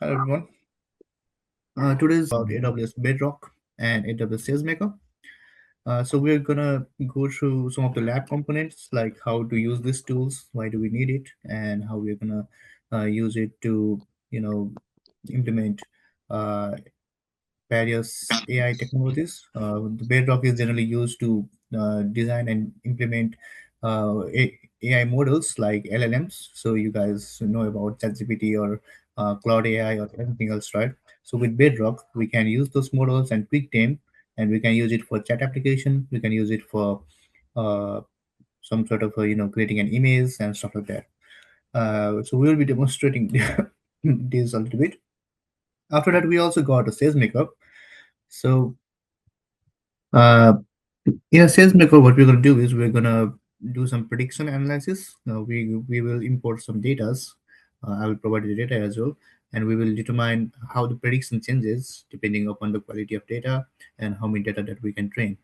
Everyone. Today's about AWS Bedrock and AWS Sagemaker. So we're gonna go through some of the lab components, like how to use these tools, why do we need it, and how we're gonna use it to, you know, implement uh, various AI technologies. The Bedrock is generally used to design and implement AI models like LLMs. So you guys know about ChatGPT or Cloud AI or anything else, right? So with Bedrock, we can use those models and tweak them, and we can use it for chat application. We can use it for uh, some sort of creating an image and stuff like that. So we will be demonstrating this a little bit. After that, we also got a SageMaker. So uh, in a SageMaker, what we're going to do is we're going to do some prediction analysis. We will import some data. I will provide the data as well, and we will determine how the prediction changes depending upon the quality of data and how many data that we can train.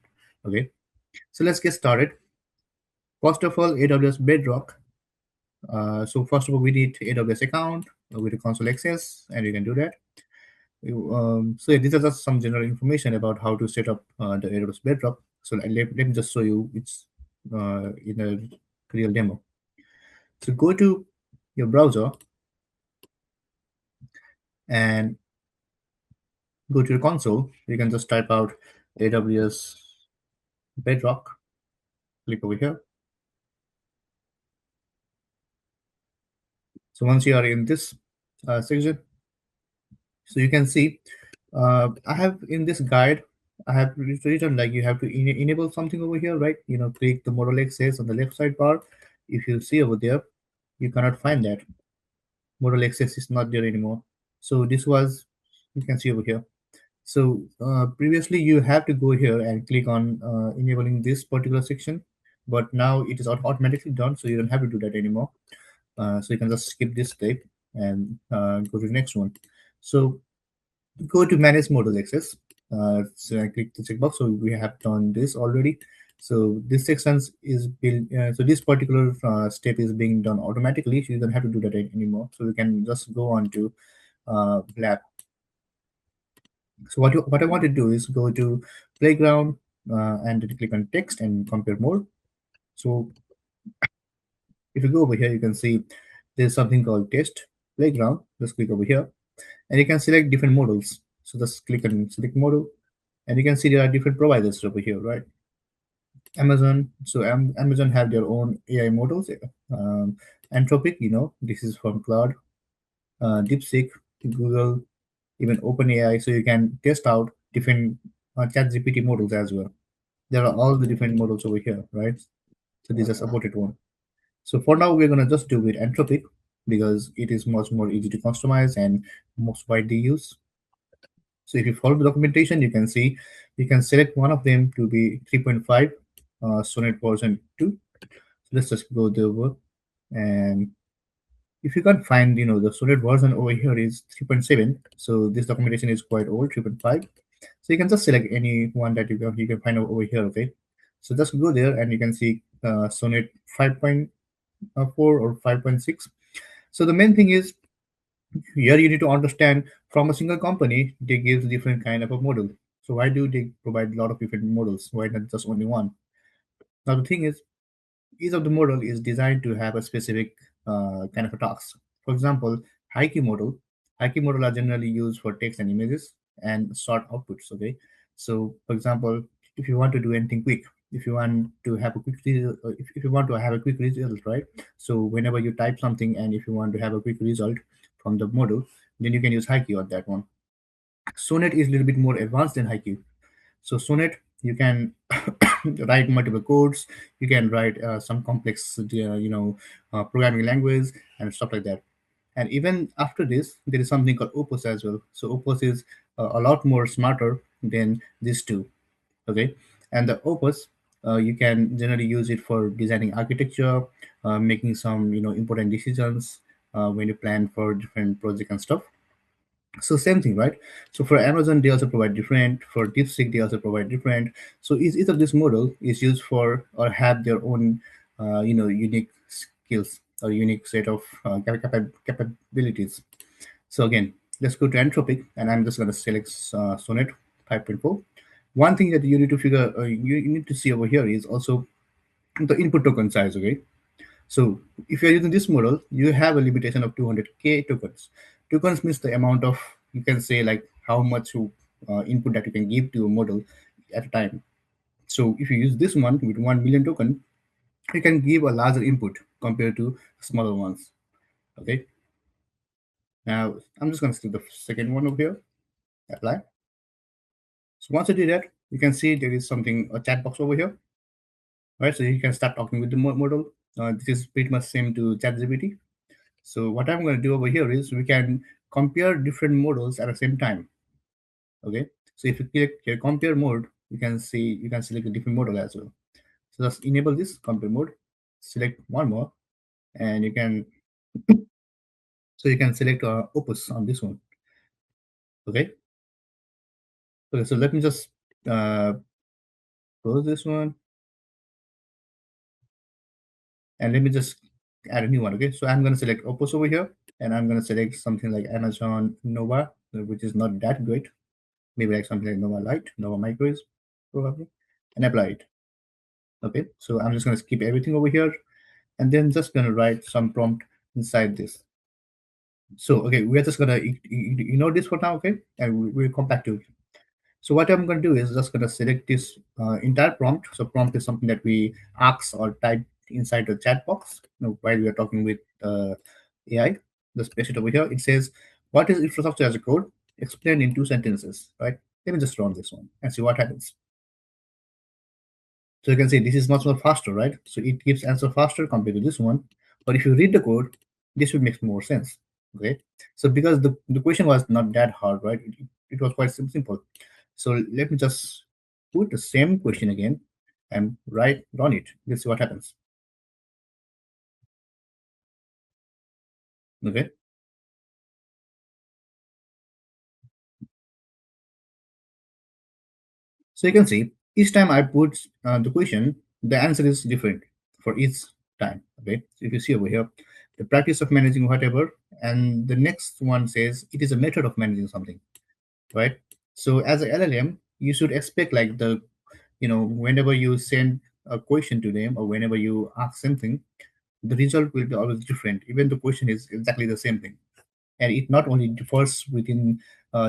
Okay, so let's get started. First of all, AWS Bedrock. So first of all, we need AWS account with a console access, and you can do that. So yeah, these are just some general information about how to set up the AWS Bedrock. So let me just show you it's in a real demo. So go to your browser and go to your console. You can just type out AWS Bedrock. Click over here. So once you are in this section, so you can see I have in this guide, I have written like you have to enable something over here, right? Click the model access on the left side bar. If you see over there, you cannot find that. Model access is not there anymore. So this was, you can see over here. So previously you have to go here and click on enabling this particular section, but now it is automatically done, so you don't have to do that anymore. So you can just skip this step and go to the next one. So go to manage model access. So I click the checkbox. So we have done this already. So this section is built. So this particular step is being done automatically. So you don't have to do that anymore. So we can just go on to lab. So what I want to do is go to playground and then click on text and compare more. So if you go over here, you can see there's something called test playground. Just click over here, and you can select different models. So just click on select model, and you can see there are different providers over here, right? Amazon. So Amazon have their own AI models. Anthropic, this is from Cloud. DeepSeek, Google, even OpenAI. So you can test out different ChatGPT models as well. There are all the different models over here, right? So these are supported one. So for now, we're gonna just do with Anthropic because it is much more easy to customize and most widely used. So if you follow the documentation, you can see you can select one of them to be 3.5 Sonnet version 2. So let's just go over, and if you can't find, the Sonnet version over here is 3.7. So this documentation is quite old, 3.5. So you can just select any one that you can find over here. Okay, so just go there and you can see Sonnet 5.4 or 5.6. So the main thing is here you need to understand from a single company they give different kind of a model. So why do they provide a lot of different models? Why not just only one? Now the thing is each of the model is designed to have a specific kind of a task. For example, haiku model. Haiku model are generally used for text and images and short outputs. Okay, so for example, if you want to do anything quick, if you want to have a if you want to have a quick result, right? So whenever you type something and if you want to have a quick result from the model, then you can use haiku on that one. Sonnet is a little bit more advanced than haiku. So Sonnet, you can write multiple codes. You can write some complex, programming language and stuff like that. And even after this, there is something called Opus as well. So Opus is a lot more smarter than these two. Okay, and the Opus, you can generally use it for designing architecture, making some important decisions when you plan for different project and stuff. So same thing, right? So for Amazon, they also provide different. For DeepSeek, they also provide different. So each of this model is used for or have their own, unique skills or unique set of capabilities. So again, Let's go to Anthropic, and I'm just going to select Sonnet 5.4. One thing that you need to you need to see over here is also the input token size. Okay, so if you're using this model, you have a limitation of 200k tokens. Tokens means the amount of, you can say, like how much input that you can give to a model at a time. So if you use this one with 1 million token, you can give a larger input compared to smaller ones. Okay. Now I'm just going to select the second one over here, apply. So once I do that, you can see there is something, a chat box over here, right? So you can start talking with the model. This is pretty much same to ChatGPT. So what I'm going to do over here is we can compare different models at the same time. Okay. So if you click here, compare mode, you can select a different model as well. So just enable this compare mode, select one more, and you can select Opus on this one. Okay. Okay. So let me just uh, close this one, and let me just add a new one. Okay. So I'm going to select Opus over here, and I'm going to select something like Amazon Nova, which is not that great. Maybe like something like Nova Light, Nova Micro is probably, and apply it. Okay, so I'm just going to skip everything over here, and then just going to write some prompt inside this. So okay, we're just going to ignore this for now. Okay, and we'll come back to it. So what I'm going to do is just going to select this entire prompt. So prompt is something that we ask or type inside the chat box, while we are talking with AI. Just paste it over here. It says, what is infrastructure as a code? Explained in 2 sentences, right? Let me just run this one and see what happens. So you can see this is much more faster, right? So it gives answer faster compared to this one. But if you read the code, this would make more sense. Okay. So because the question was not that hard, right? It was quite simple. So let me just put the same question again and run it. Let's see what happens. Okay. So you can see each time I put the question, the answer is different for each time. Okay. So if you see over here, the practice of managing whatever, and the next one says it is a method of managing something, right? So as a LLM, you should expect like whenever you send a question to them or whenever you ask something, the result will be always different, even the question is exactly the same thing. And it not only differs within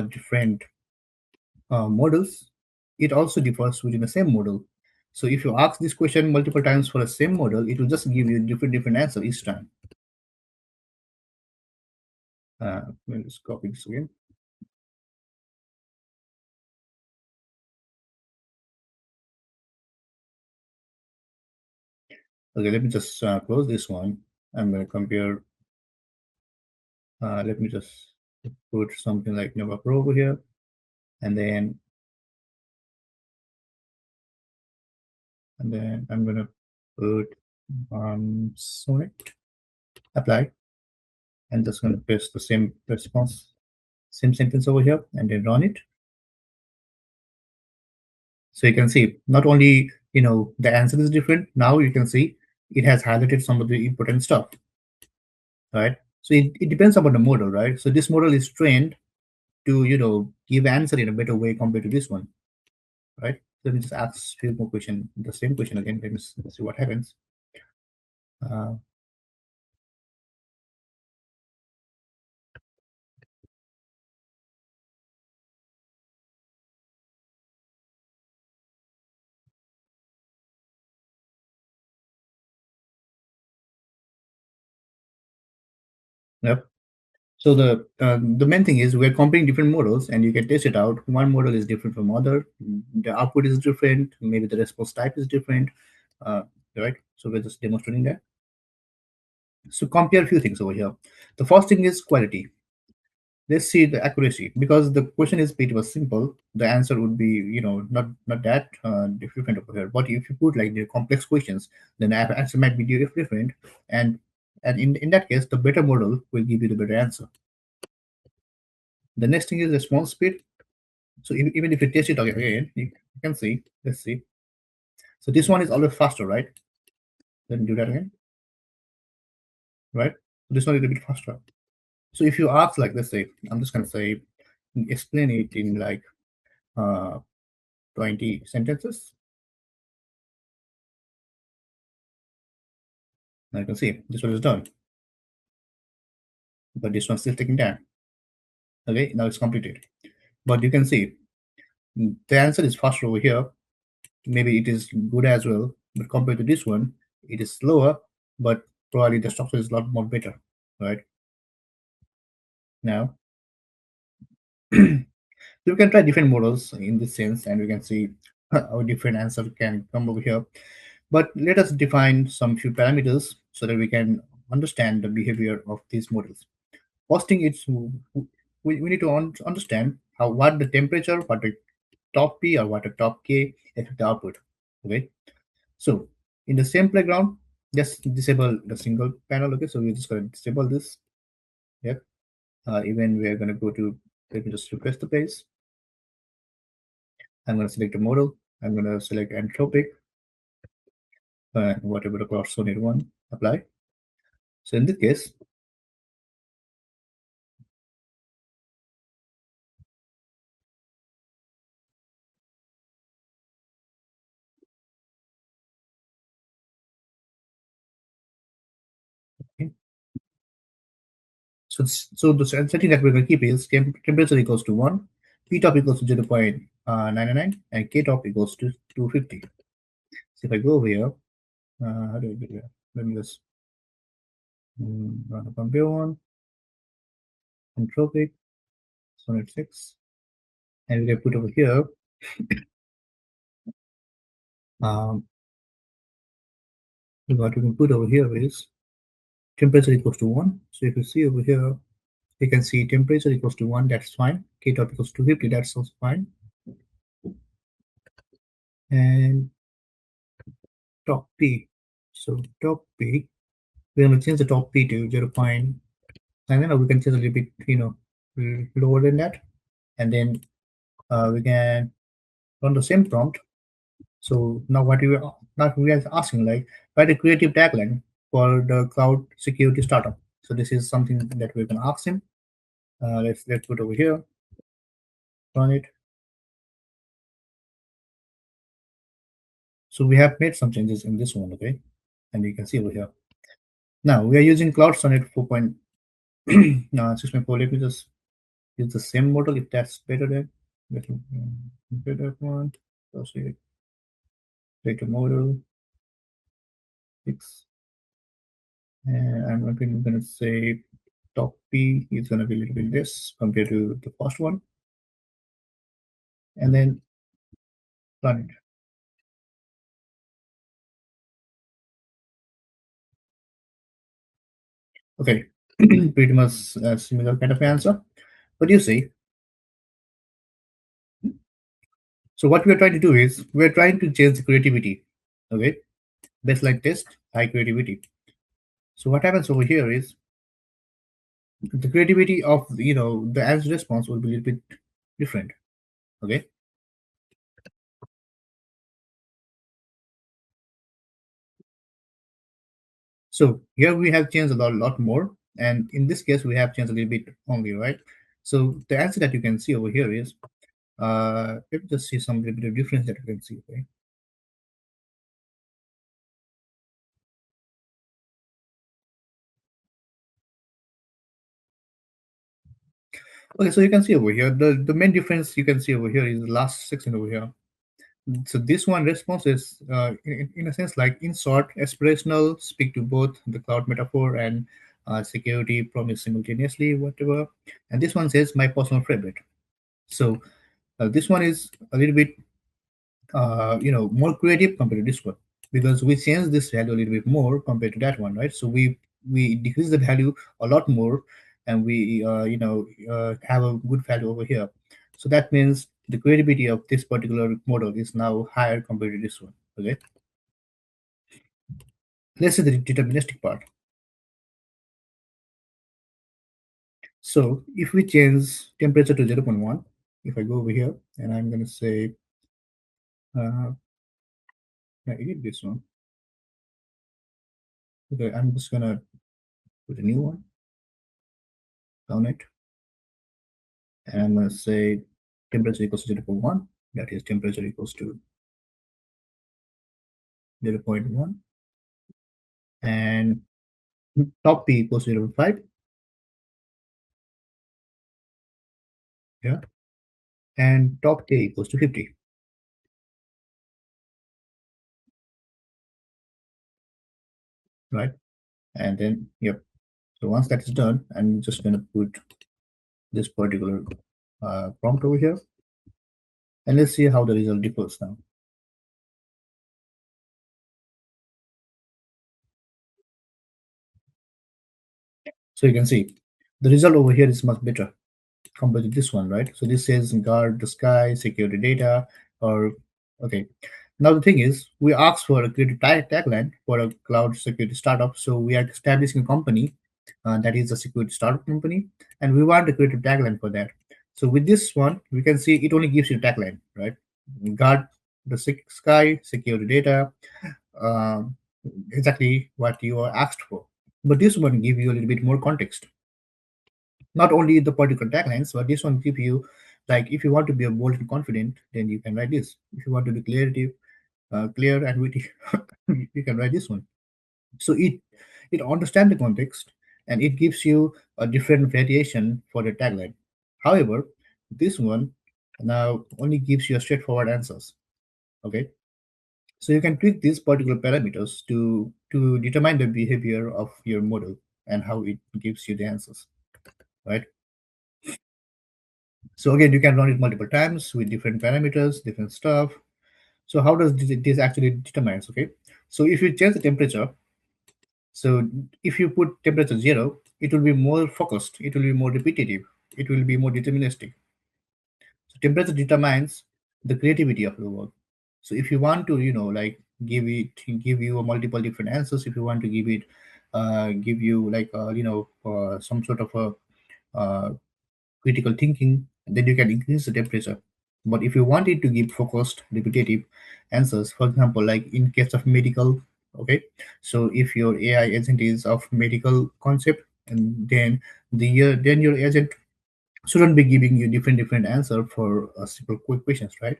different models, it also differs within the same model. So if you ask this question multiple times for the same model, it will just give you different answer each time. Let me just copy this again. Okay, let me just close this one. I'm going to compare. Let me just put something like Nova Pro over here, and then I'm going to put Sonnet, apply, and just going to paste the same response, same sentence over here, and then run it. So you can see not only the answer is different. Now you can see it has highlighted some of the important stuff, right? So it depends upon the model, right? So this model is trained to give answer in a better way compared to this one, right? Let me just ask few more question, the same question again. Let's see what happens. Uh, yep. So the main thing is we're comparing different models, and you can test it out. One model is different from other. The output is different. Maybe the response type is different. Uh, right. So we're just demonstrating that. So compare a few things over here. The first thing is quality. Let's see the accuracy, because the question is pretty much simple. The answer would be not that different over here. But if you put like the complex questions, then the answer might be different, and in that case, the better model will give you the better answer. The next thing is response speed. So even if you test it again, you can see. Let's see. So this one is always faster, right? Let me do that again, right? This one is a bit faster. So if you ask, like, let's say, I'm just gonna say, explain it in like uh, 20 sentences. Now you can see this one is done, but this one's still taking time. Okay, now it's completed. But you can see the answer is faster over here. Maybe it is good as well, but compared to this one, it is slower, but probably the structure is a lot more better, right? Now, so we can try different models in this sense, and we can see how different answer can come over here. But let us define some few parameters so that we can understand the behavior of these models. First thing is we need to understand how what the temperature, what the top P or what the top K affect the output. Okay, so in the same playground, just disable the single panel. Okay, so we're just going to disable this. Yep. Even we're going to go to, let me just refresh the page. I'm going to select the model. I'm going to select anthropic, whatever the coordinate one, apply. So in this case, okay, so the setting that we're going to keep is temperature equals to 1, P top equals to 0.99, and K top equals to 250. So if I go over here, how do I get here? Let me just run a compare one, anthropic, sonnet 6, and we can put over here, um, what we can put over here is temperature equals to 1. So if you see over here, you can see temperature equals to 1, that's fine. K top equals to 50, that's also fine. And top P. So top P, we're going to change the top P to 0.9. And then we can change a little bit, lower than that. And then we can run the same prompt. So now we are asking, like, write a creative tagline for the cloud security startup. So this is something that we can ask him. Let's put over here, run it. So we have made some changes in this one, okay? And you can see over here. Now we are using Cloud Sonnet 4.6.4. Let me just use the same model if that's better than better one. So say data model 6. And I'm going to say top P is going to be a little bit less compared to the first one. And then run it. Okay, pretty much a similar kind of answer. But you see, so what we're trying to do is we're trying to change the creativity. Okay, baseline test, high creativity. So what happens over here is the creativity of the answer response will be a little bit different. Okay, so here we have changed lot more, and in this case we have changed a little bit only, right? So the answer that you can see over here is let me just see some little bit of difference that you can see. Okay, okay, so you can see over here the main difference you can see over here is the last section over here. So this one response is, in a sense, like in short, aspirational, speak to both the cloud metaphor and security promise simultaneously, whatever. And this one says my personal favorite. So this one is a little bit, more creative compared to this one because we change this value a little bit more compared to that one, right? So we decrease the value a lot more, and we have a good value over here. So that means the creativity of this particular model is now higher compared to this one. Okay, let's see the deterministic part. So if we change temperature to 0.1, if I go over here and I'm going to say, I edit this one. Okay, I'm just going to put a new one. on it, and I'm going to say temperature equals to 0.1. That is temperature equals to 0.1, and top P equals 0.5. Yeah, and top K equals to 50. Right, and then yep. So once that is done, I'm just going to put this particular prompt over here, and let's see how the result differs now. So you can see the result over here is much better compared to this one, right? So this says guard the sky, security data, or okay. Now the thing is, we asked for a creative tagline for a cloud security startup. So we are establishing a company that is a security startup company, and we want a creative tagline for that. So with this one, we can see it only gives you a tagline, right? Guard the sky, security data, um, exactly what you are asked for. But this one give you a little bit more context, not only the particular taglines, but this one give you, like, if you want to be a bold and confident, then you can write this. If you want to be clear and witty, you can write this one. So it understands the context, and it gives you a different variation for the tagline. However, this one now only gives you a straightforward answers. Okay, so you can tweak these particular parameters to determine the behavior of your model and how it gives you the answers, right? So again, you can run it multiple times with different parameters, different stuff. So how does this actually determines? Okay, so if you change the temperature, so if you put temperature 0, it will be more focused, it will be more repetitive, it will be more deterministic. So temperature determines the creativity of the work. So if you want to, like, give you a multiple different answers, if you want to give you like some sort of a critical thinking, then you can increase the temperature. But if you want it to give focused, repetitive answers, for example, like in case of medical, okay, so if your AI agent is of medical concept, and then your agent shouldn't be giving you different answer for simple quick questions, right?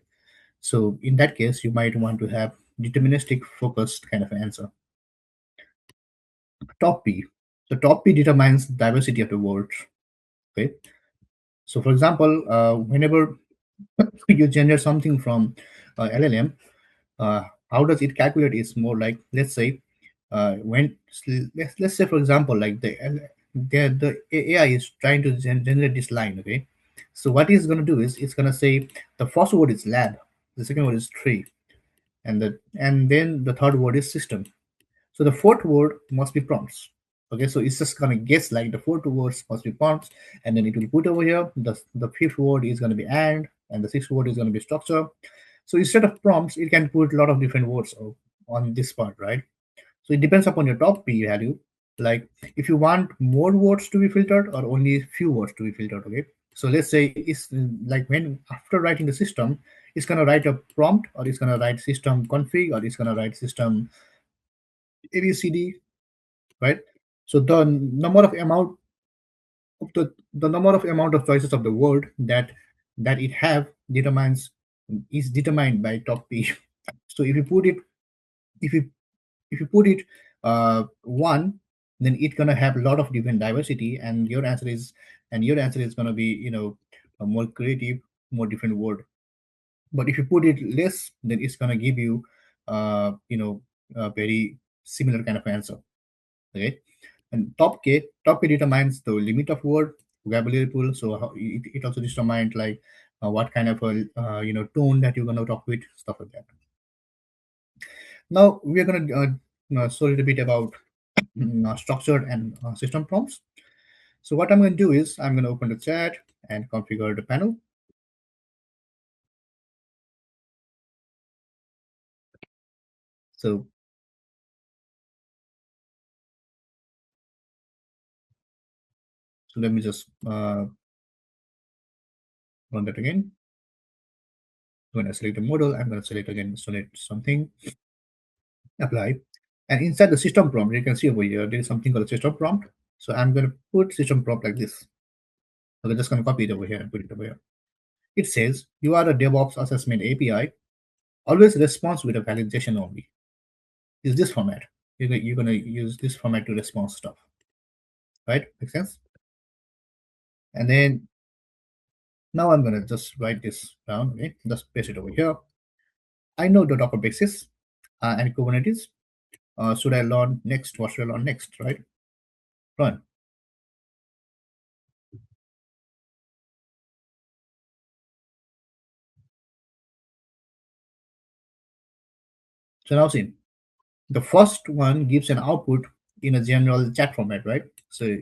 So in that case, you might want to have deterministic, focused kind of answer. Top P. So top P determines diversity of the words. Okay. So for example, whenever you generate something from LLM, uh, how does it calculate? Is more like, let's say, when let's say, for example, like the AI is trying to generate this line. Okay, so what it's going to do is it's going to say the first word is lab, the second word is tree, and then the third word is system. So the fourth word must be prompts. Okay, so it's just gonna guess like the four words must be prompts, and then it will put over here the fifth word is gonna be and the sixth word is gonna be structure. So instead of prompts, it can put a lot of different words on this part, right? So it depends upon your top P value. Like if you want more words to be filtered or only few words to be filtered. Okay. So let's say it's like when after writing the system, it's gonna write a prompt, or it's gonna write system config, or it's gonna write system ABCD, right? So the number of amount of choices of the word that it have determines is determined by top P. So if you if you put it one, then it's gonna have a lot of different diversity, and your answer is gonna be a more creative, more different word. But if you put it less, then it's gonna give you a very similar kind of answer. Okay. And top K determines the limit of word vocabulary pool. So it also determines like what kind of a tone that you're gonna talk with, stuff like that. Now we are gonna show a little bit about structured and system prompts. So what I'm going to do is I'm going to open the chat and configure the panel. So let me just run that again. I'm going to select the model. I'm going to select again, select something, apply. And inside the system prompt, you can see over here, there is something called system prompt. So I'm going to put system prompt like this. Okay, just gonna copy it over here and put it over here. It says you are a DevOps assessment API. Always response with a validation only. Is this format? You're gonna use this format to respond stuff, right? Make sense? And then now I'm gonna just write this down. Okay, just paste it over here. I know the Docker basics and Kubernetes. Should I learn next? What should I learn next? Right? Run. So now see, the first one gives an output in a general chat format, right? So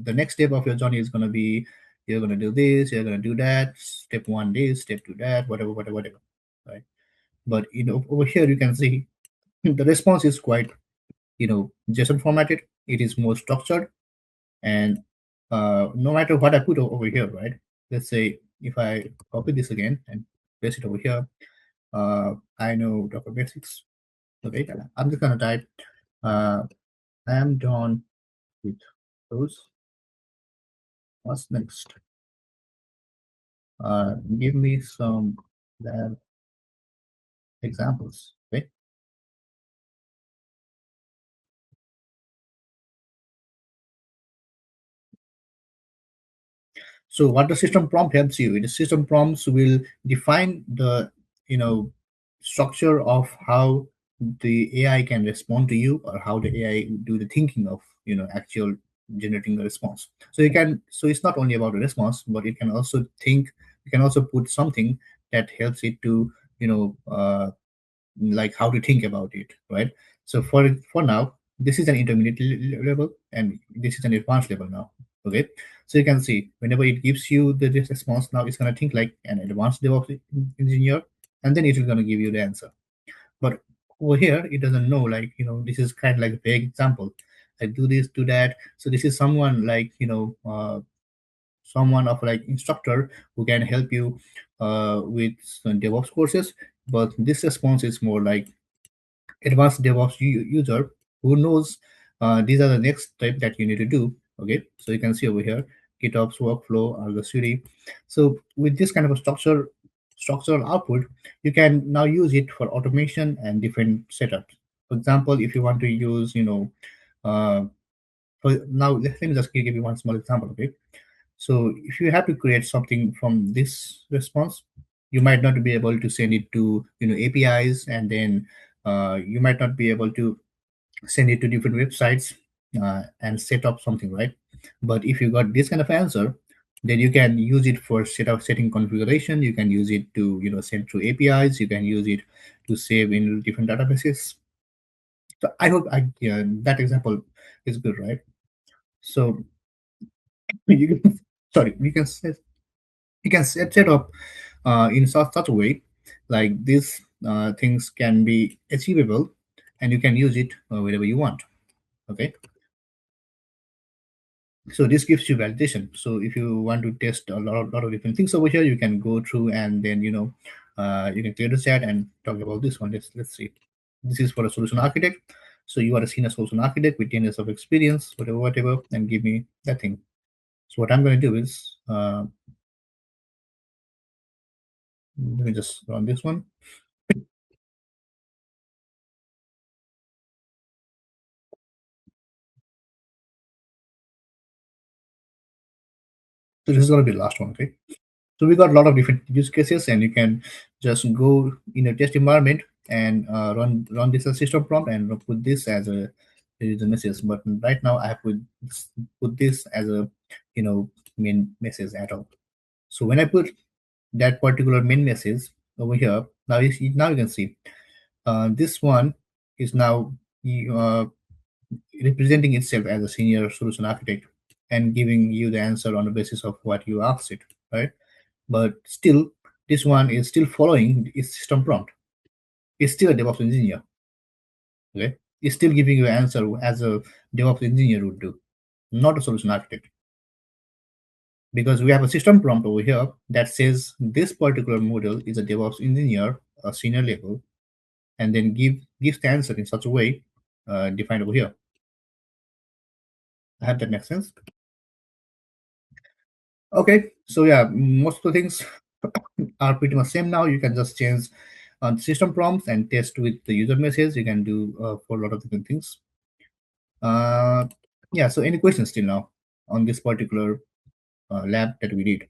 the next step of your journey is gonna be you're gonna do this, you're gonna do that. Step one this, step two that, whatever, whatever, whatever, right? But over here you can see the response is quite JSON formatted. It is more structured, and no matter what I put over here, right? Let's say if I copy this again and paste it over here, I know Docker basics. Okay, I'm just gonna type. Uh, I am done with those. What's next? Give me some lab examples. Okay. So what the system prompt helps you, the system prompts will define the you know structure of how the AI can respond to you, or how the AI do the thinking of actual generating the response. So it's not only about the response, but it can also think. You can also put something that helps it to like how to think about it, right? So for now, this is an intermediate level, and this is an advanced level now. Okay, so you can see whenever it gives you this response, now it's going to think like an advanced DevOps engineer, and then it is going to give you the answer. But over here, it doesn't know, like this is kind of like a vague example. I do this, do that. So this is someone like someone of like instructor who can help you with some DevOps courses. But this response is more like advanced DevOps user who knows these are the next step that you need to do. Okay, so you can see over here GitOps workflow, Argo City. So with this kind of a structural output, you can now use it for automation and different setups. For example, if you want to use, uh, for now let me just give you one small example. Okay, so if you have to create something from this response, you might not be able to send it to APIs, and then you might not be able to send it to different websites and set up something, right? But if you got this kind of answer, then you can use it for setting configuration. You can use it to send through APIs. You can use it to save in different databases. So I hope yeah, that example is good, right? So you can sorry, you can set up in such a way like these things can be achievable, and you can use it wherever you want. Okay, so this gives you validation. So if you want to test a lot of different things over here, you can go through, and then you can clear the chat and talk about this one. Let's see, this is for a solution architect. So you are a senior solution architect with 10 years of experience, whatever, and give me that thing. So what I'm going to do is let me just run this one. So this is going to be the last one. Okay, so we got a lot of different use cases, and you can just go in a test environment and run this as system prompt and put this as a user message. But right now, I have put this as a main message at all. So when I put that particular main message over here, now you can see this one is now uh, representing itself as a senior solution architect and giving you the answer on the basis of what you asked it, right? But still, this one is still following its system prompt. It's still a DevOps engineer. Okay, it's still giving you an answer as a DevOps engineer would do, not a solution architect. Because we have a system prompt over here that says this particular model is a DevOps engineer, a senior level, and then gives the answer in such a way defined over here. I hope that makes sense. Okay, so yeah, most of the things are pretty much same now. You can just change system prompts and test with the user message. You can do for a lot of different things. Uh, yeah, so any questions till now on this particular lab that we did?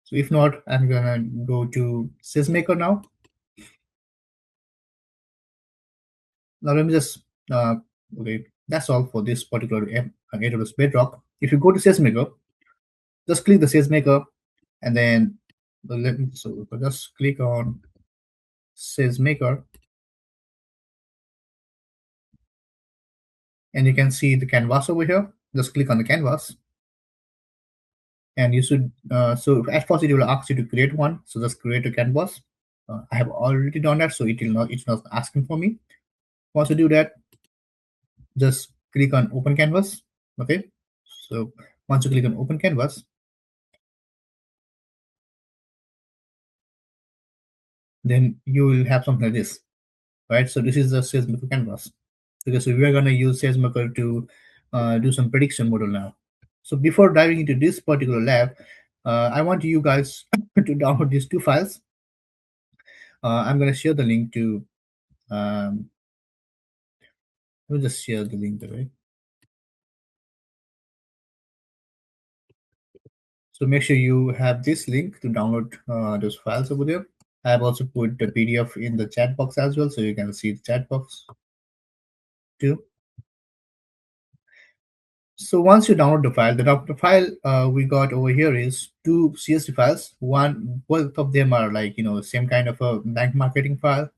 So if not, I'm gonna go to Sagemaker now. Now let me just okay, that's all for this particular AWS Bedrock. If you go to Sagemaker, just click the Sagemaker and then let me so just click on Sagemaker and you can see the canvas over here. Just click on the canvas and you should so at first it will ask you to create one. So just create a canvas. I have already done that, so it's not asking for me. Once you do that, just click on open canvas. Okay, so once you click on open canvas, then you will have something like this, right? So this is the SageMaker canvas. Okay, so we are going to use SageMaker to do some prediction model now. So before diving into this particular lab, I want you guys to download these two files. I'm going to share the link to let me just share the link there. So make sure you have this link to download those files over there. I have also put the PDF in the chat box as well, so you can see the chat box too. So once you download the file, the file we got over here is two CSV files. Both of them are like same kind of a bank marketing file.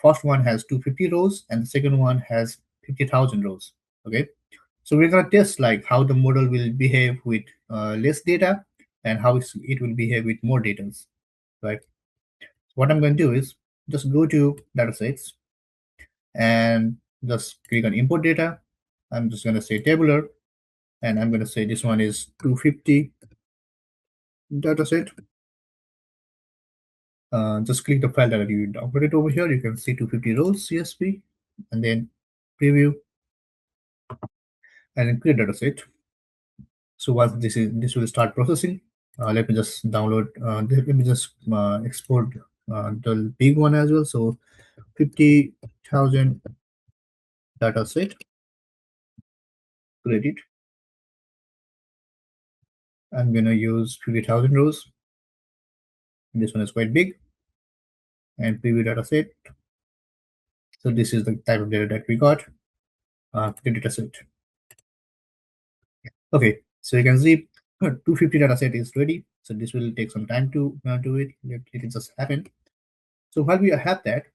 First one has 250 rows, and the second one has 50,000 rows. Okay, so we're gonna test like how the model will behave with less data and how it will behave with more data. Right. What I'm going to do is just go to datasets and just click on import data. I'm just going to say tabular and I'm going to say this one is 250 dataset. Just click the file that you downloaded over here. You can see 250 rows CSV and then preview and then create dataset. So once this will start processing, let me just download. Let me just export the big one as well. So 50,000 dataset. Create it. I'm gonna use 50,000 rows. This one is quite big and preview data set. So this is the type of data that we got. The data set. Okay, so you can see 250 data set is ready. So this will take some time to do it. Let it just happen. So while we have that,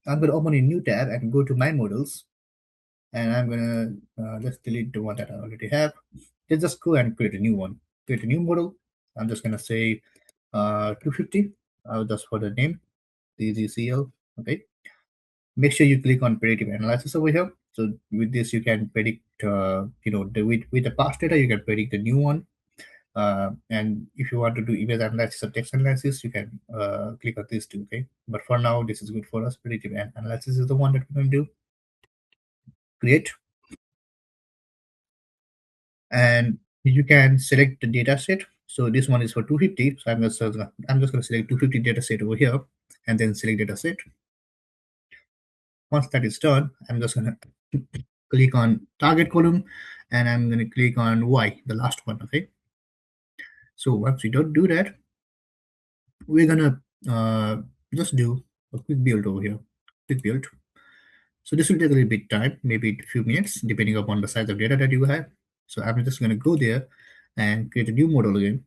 I'm going to open a new tab and go to my models. And I'm going to let's delete the one that I already have. Let's just go and create a new one. Create a new model. I'm just going to say 250 just for the name, DGCL. Okay. Make sure you click on predictive analysis over here. So with this, you can predict, with the past data, you can predict the new one. And if you want to do image analysis or text analysis, you can click on this too. Okay. But for now, this is good for us. Predictive analysis is the one that we're going to do. Create. And you can select the data set. So this one is for 250. So I'm just going to select 250 data set over here and then select data set. Once that is done, I'm just going to click on target column and I'm going to click on Y, the last one. Okay. So once we don't do that, we're going to just do a quick build over here. Quick build. So this will take a little bit time, maybe a few minutes, depending upon the size of data that you have. So I'm just going to go there and create a new model again.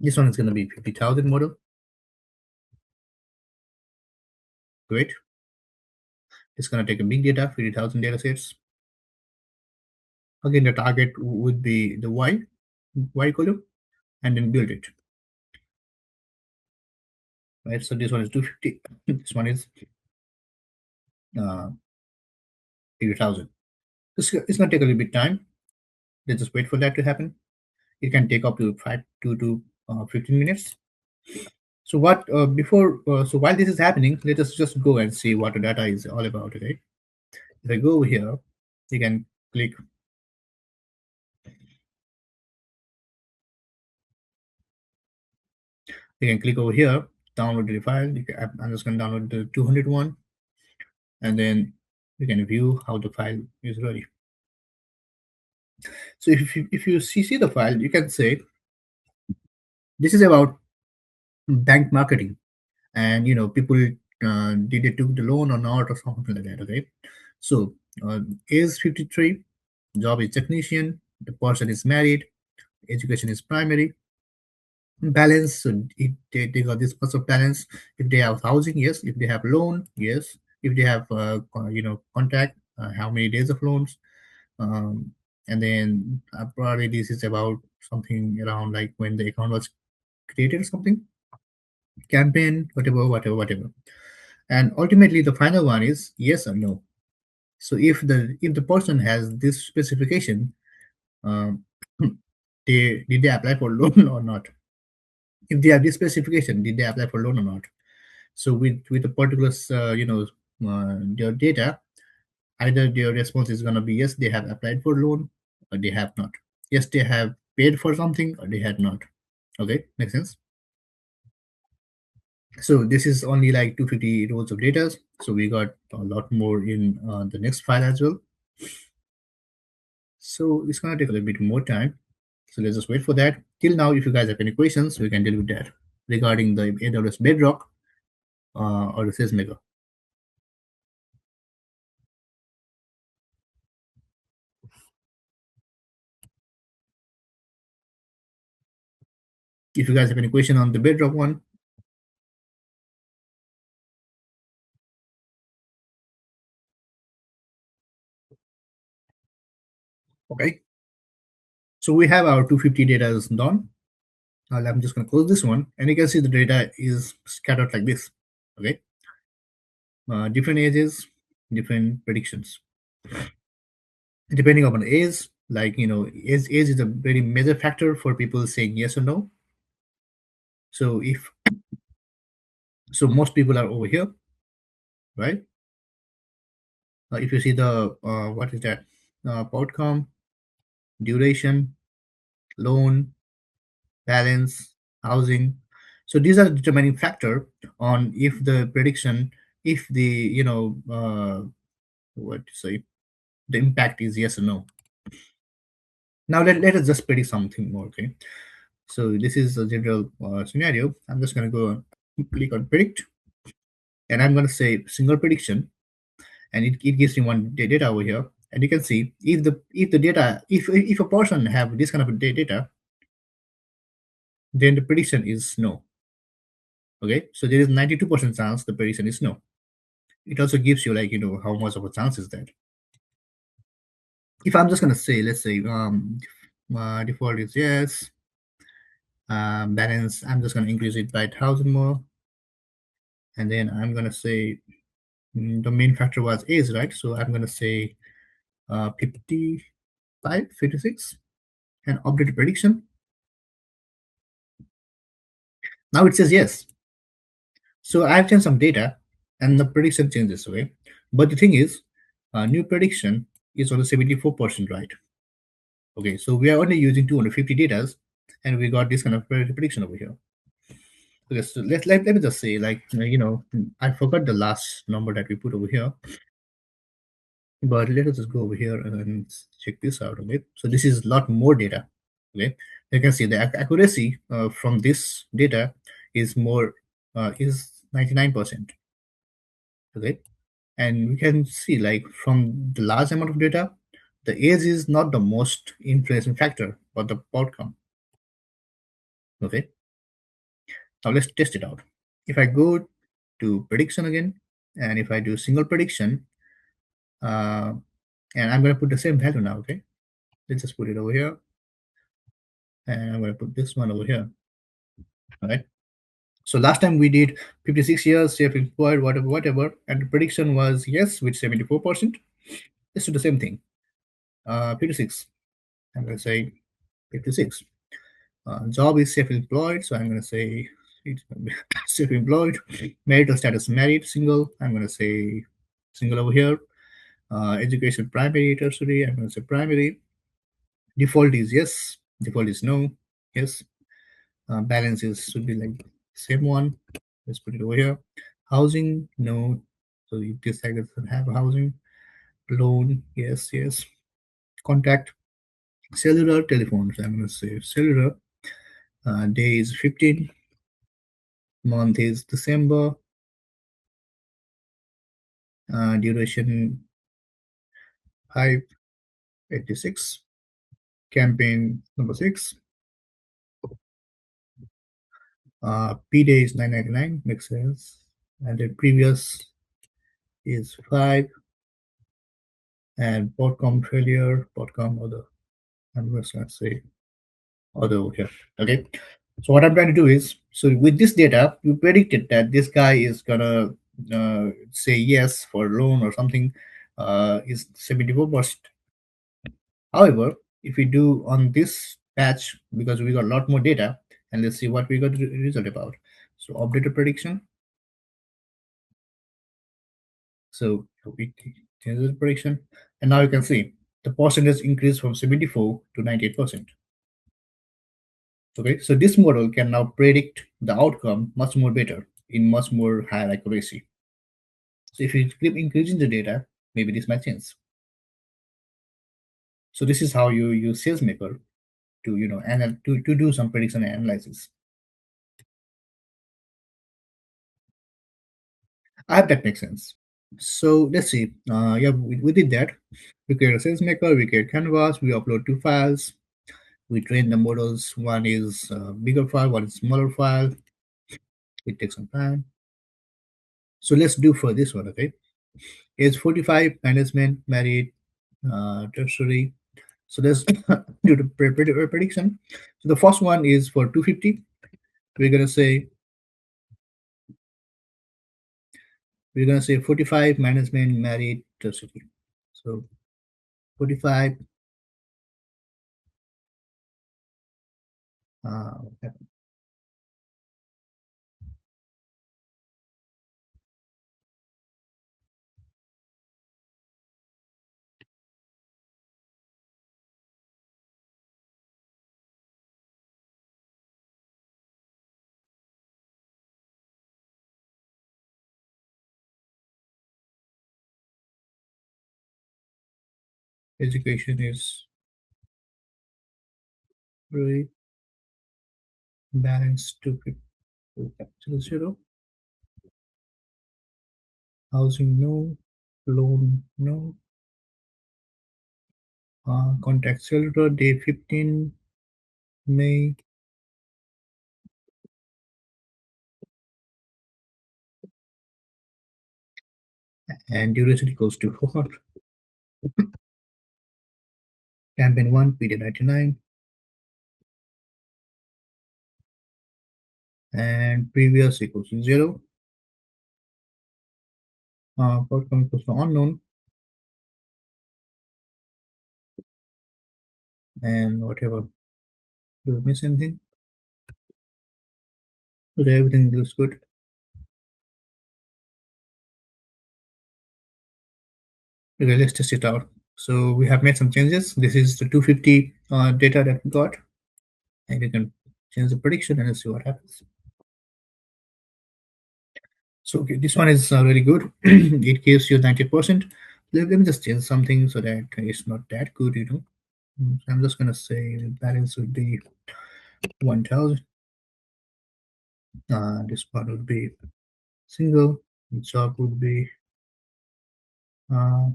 This one is going to be 50,000 model. Great. It's going to take a big data, 50,000 data sets. Again, the target would be the Y column, and then build it. Right. So this one is 250. This one is 50,000. It's going to take a little bit time. Let's just wait for that to happen. It can take up to 15 minutes. So while this is happening, let us just go and see what the data is all about. Okay. If I go over here, you can click over here, download the file. I'm just going to download the 200 one, and then you can view how the file is ready. So if you see the file, you can say this is about bank marketing, and people, did they took the loan or not, or something like that. Okay, so age 53, job is technician, the person is married, education is primary, balance, so they got this much of balance. If they have housing, yes. If they have loan, yes. If they have contact, how many days of loans, um, and then probably this is about something around like when the account was created or something, campaign, whatever. And ultimately the final one is yes or no. So if the person has this specification, um, they did they apply for loan or not? If they have this specification, did they apply for loan or not? So with a particular their data, either their response is going to be yes, they have applied for loan, or they have not. Yes, they have paid for something, or they had not. Okay, makes sense. So this is only like 250 rows of data. So we got a lot more in the next file as well. So it's going to take a little bit more time. So let's just wait for that. Till now, if you guys have any questions, we can deal with that regarding the AWS Bedrock or the Sagemaker. If you guys have any question on the Bedrock one, okay. So we have our 250 data is done. I'm just going to close this one, and you can see the data is scattered like this. Okay, different ages, different predictions. Depending upon age, like age is a very major factor for people saying yes or no. So most people are over here, right? If you see the what is that? Outcome, duration, loan, balance, housing. So these are the determining factor on if the prediction, if the what to say, the impact is yes or no. Now let us just predict something more. Okay, so this is a general scenario. I'm just going to go click on predict, and I'm going to say single prediction, and it gives me one data over here. And you can see if the data, if a person have this kind of data, then the prediction is no. Okay, so there is 92% chance the prediction is no. It also gives you like how much of a chance is that. If I'm just gonna say, let's say default is yes, balance, I'm just gonna increase it by 1,000 more, and then I'm gonna say the main factor was age, right? So I'm gonna say 55, 56, and update prediction. Now it says yes. So I've changed some data, and the prediction changes, okay? But the thing is, new prediction is only 74% right. Okay, so we are only using 250 data, and we got this kind of prediction over here. Okay, so let me just say, like, I forgot the last number that we put over here, but let us just go over here and check this out. Okay, so this is a lot more data. Okay, you can see the accuracy from this data is more, is 99%. Okay, and we can see like from the large amount of data, the age is not the most influencing factor, but the outcome. Okay, now let's test it out. If I go to prediction again, and if I do single prediction, uh, and I'm going to put the same value now. Okay, let's just put it over here, and I'm going to put this one over here. All right. So last time we did 56 years, self-employed, whatever, and the prediction was yes with 74%. Let's do the same thing. 56. I'm going to say 56. Job is self-employed, so I'm going to say it's gonna be self-employed. Marital status married, single. I'm going to say single over here. Education primary, tertiary. I'm going to say primary. Default is yes. Default is no. Yes. Balance is should be like same one. Let's put it over here. Housing, no. So you decide to have a housing. Loan, yes, yes. Contact, cellular telephones. I'm going to say cellular. Day is 15. Month is December. Duration 586. Campaign number 6. P day is 999. Makes sense. And the previous is 5. And botcom failure, botcom other. I'm just going to say other over here. Okay. So what I'm trying to do is, so with this data, you predicted that this guy is gonna say yes for a loan or something, is 74%. However, if we do on this patch, because we got a lot more data, and let's see what we got the result about. So updated prediction. So we change the prediction, and now you can see the percentage increased from 74 to 98%. Okay, so this model can now predict the outcome much more better in much more higher accuracy. So if you keep increasing the data, maybe this might change. So this is how you use Sagemaker to to do some prediction and analysis. I hope that makes sense. So let's see. Yeah, we did that. We create a Sagemaker, we create canvas, we upload 2 files, we train the models. One is a bigger file, one is smaller file. It takes some time. So let's do for this one, okay? Age 45, management, married, tertiary. So let's do the prediction. So the first one is for 250. We're gonna say 45, management, married, tertiary. So 45. Okay. Education is very balanced to capital zero. Housing no. Loan no. Contact cellular day 15 May. And duration equals to 400. Campaign 1 PD 99 and previous equals to 0. Outcome equals to unknown, and whatever. Do we miss anything? So everything looks good. Okay, let's test it out. So we have made some changes. This is the 250 data that we got, and you can change the prediction and see what happens. So okay, this one is really good. It gives you 90%. Let me just change something so that it's not that good, you know. I'm just gonna say the balance would be 1000. This part would be single. The job would be uh,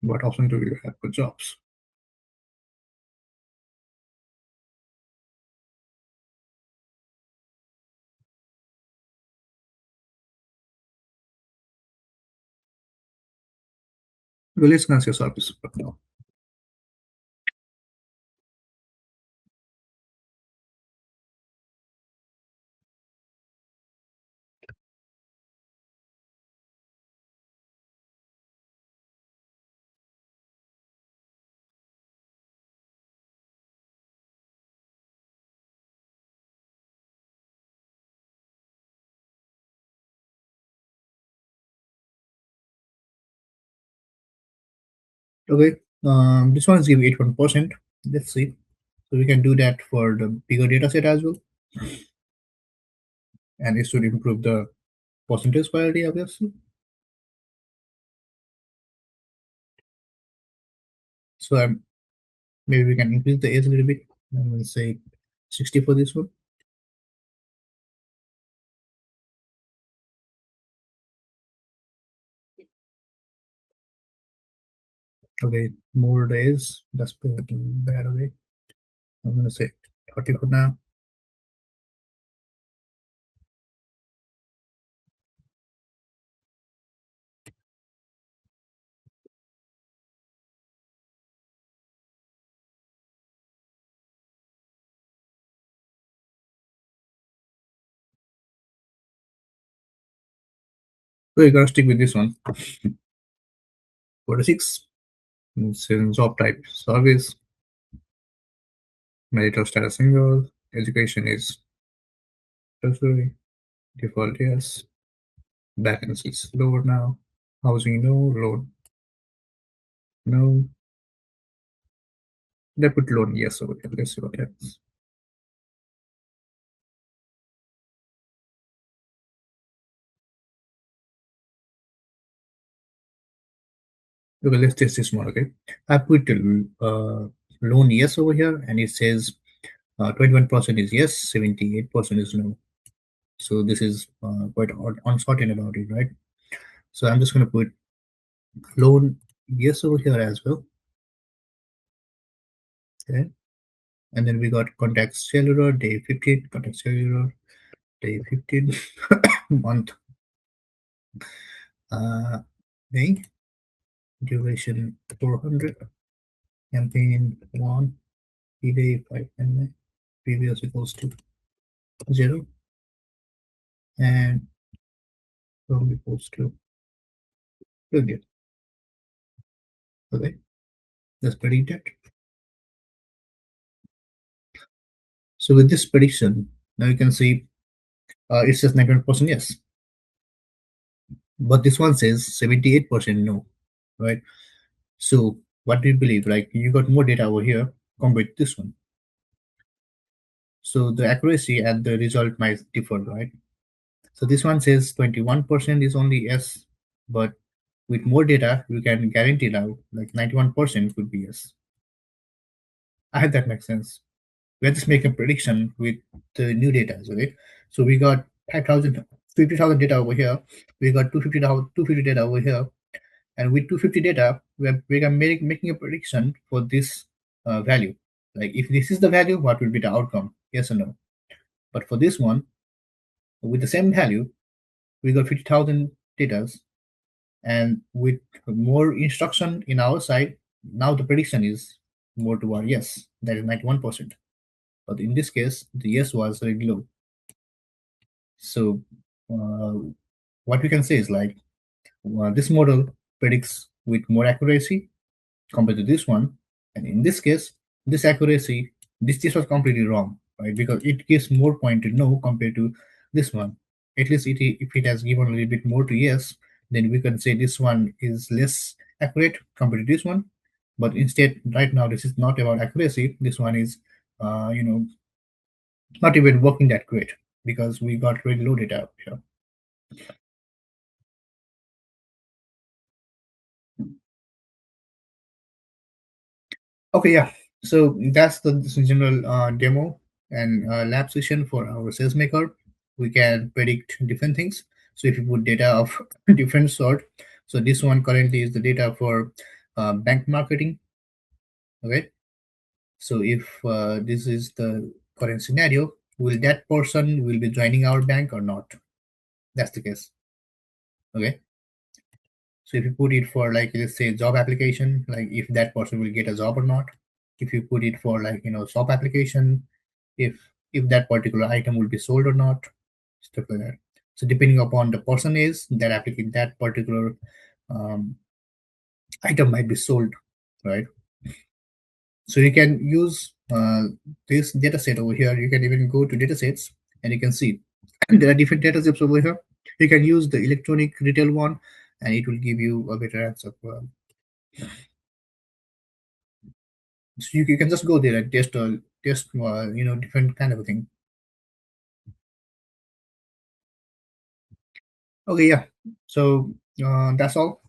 what option do you have for jobs? Well, let's consider service now. Okay, this one is give 81%. Let's see. So we can do that for the bigger data set as well, and it should improve the percentage quality, obviously. So maybe we can increase the age a little bit. I'm going to say 60 for this one. Okay, more days. That's pretty bad. Okay, I'm going to say 30 for now. We're going to stick with this one. 46. It's in job type service. Marital status single. Education is tertiary. Default yes. Balance is lower now. Housing no. Loan no. They put loan yes over here. Let's see what happens. Okay, let's test this one. Okay, I put loan yes over here, and it says 21% is yes, 78% is no. So this is quite uncertain about it, right? So I'm just going to put loan yes over here as well. Okay, and then we got contact cellular day 15, contact cellular day 15, month, uh, May, duration 400, campaign 1, day 500, previous equals to 0, and from equals to good. Okay, let's predict it. So with this prediction, now you can see it says 91% yes, but this one says 78% no, right? So what do you believe? Like you got more data over here compared to this one. So the accuracy and the result might differ, right? So this one says 21% is only yes, but with more data, you can guarantee now like 91% could be yes. I hope that makes sense. We're just making a prediction with the new data, okay? So we got 5,000, 50,000 data over here. We got 250 data over here. And with 250 data, we are making a prediction for this value. Like if this is the value, what will be the outcome? Yes or no? But for this one, with the same value, we got 50,000 data, and with more instruction in our side, now the prediction is more toward yes, that is 91%. But in this case, the yes was very low. So uh, what we can say is like this model predicts with more accuracy compared to this one, and in this case, this accuracy, this was completely wrong, right? Because it gives more point to no compared to this one. At least if it has given a little bit more to yes, then we can say this one is less accurate compared to this one. But instead, right now, this is not about accuracy. This one is, you know, not even working that great because we got very low data here. Okay, yeah. So that's the this is general demo and lab session for our Salesmaker. We can predict different things. So if you put data of different sort, so this one currently is the data for bank marketing. Okay. So if this is the current scenario, will that person will be joining our bank or not? That's the case. Okay. So if you put it for like let's say job application, like if that person will get a job or not. If you put it for like shop application, if that particular item will be sold or not, stuff like that. So depending upon the person is that applicant, that particular um, item might be sold, right? So you can use this data set over here. You can even go to data sets and you can see there are different data sets over here. You can use the electronic retail one and it will give you a better answer. So you can just go there and test different kind of a thing. Okay, yeah. So that's all.